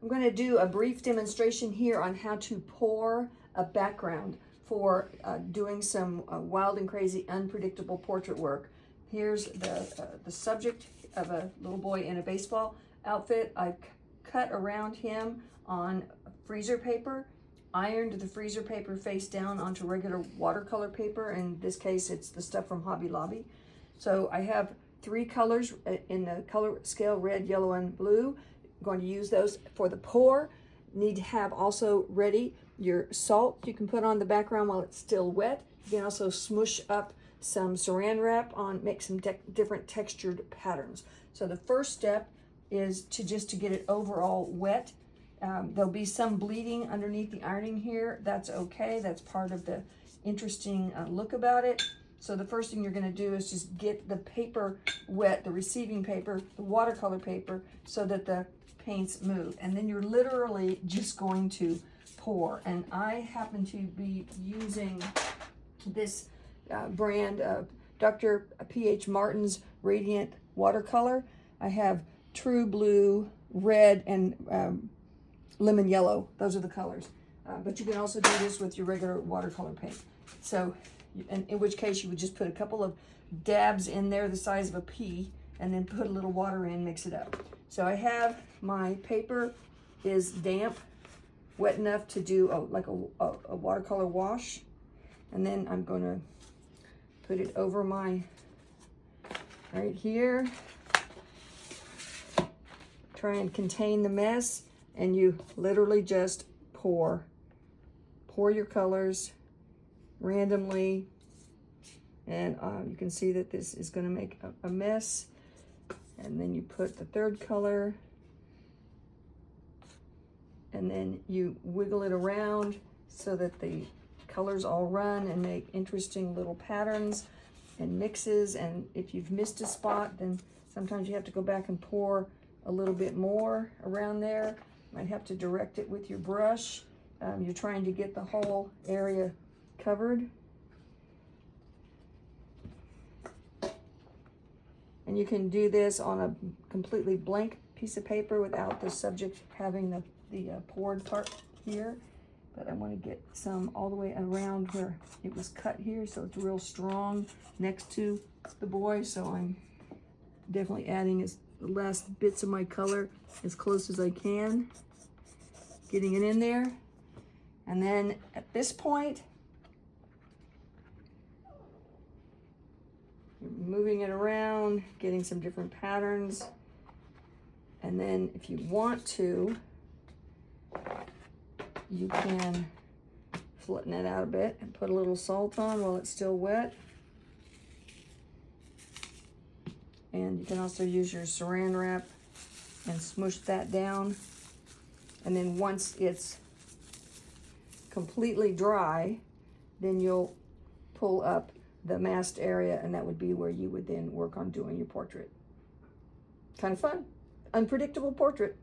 I'm going to do a brief demonstration here on how to pour a background for doing some wild and crazy, unpredictable portrait work. Here's the subject of a little boy in a baseball outfit. I cut around him on freezer paper, ironed the freezer paper face down onto regular watercolor paper. In this case, it's the stuff from Hobby Lobby. So I have 3 colors in the color scale: red, yellow, and blue. I'm going to use those for the pour. Need to have also ready your salt you can put on the background while it's still wet. You can also smush up some saran wrap on, make some different textured patterns. So the first step is to get it overall wet. There'll be some bleeding underneath the ironing here. That's okay. That's part of the interesting look about it. So the first thing you're going to do is just get the paper wet, the receiving paper, the watercolor paper, so that the paints move. And then you're literally just going to pour. And I happen to be using this brand of Dr. P.H. Martin's Radiant Watercolor. I have True Blue, Red, and Lemon Yellow. Those are the colors. But you can also do this with your regular watercolor paint. So, in which case you would just put a couple of dabs in there the size of a pea, and then put a little water in, mix it up. So I have my paper is damp, wet enough to do like a watercolor wash. And then I'm going to put it over my, right here. Try and contain the mess, and you literally just pour your colors randomly. And you can see that this is going to make a mess. And then you put the third color, and then you wiggle it around so that the colors all run and make interesting little patterns and mixes. And if you've missed a spot, then sometimes you have to go back and pour a little bit more around there. Might have to direct it with your brush. You're trying to get the whole area covered. And you can do this on a completely blank piece of paper without the subject having the poured part here. But I want to get some all the way around where it was cut here, so it's real strong next to the boy. So I'm definitely adding the last bits of my color as close as I can, getting it in there. And then at this point, moving it around, getting some different patterns. And then if you want to, you can flatten it out a bit and put a little salt on while it's still wet. And you can also use your saran wrap and smush that down. And then once it's completely dry, then you'll pull up the masked area, and that would be where you would then work on doing your portrait. Kind of fun. Unpredictable portrait.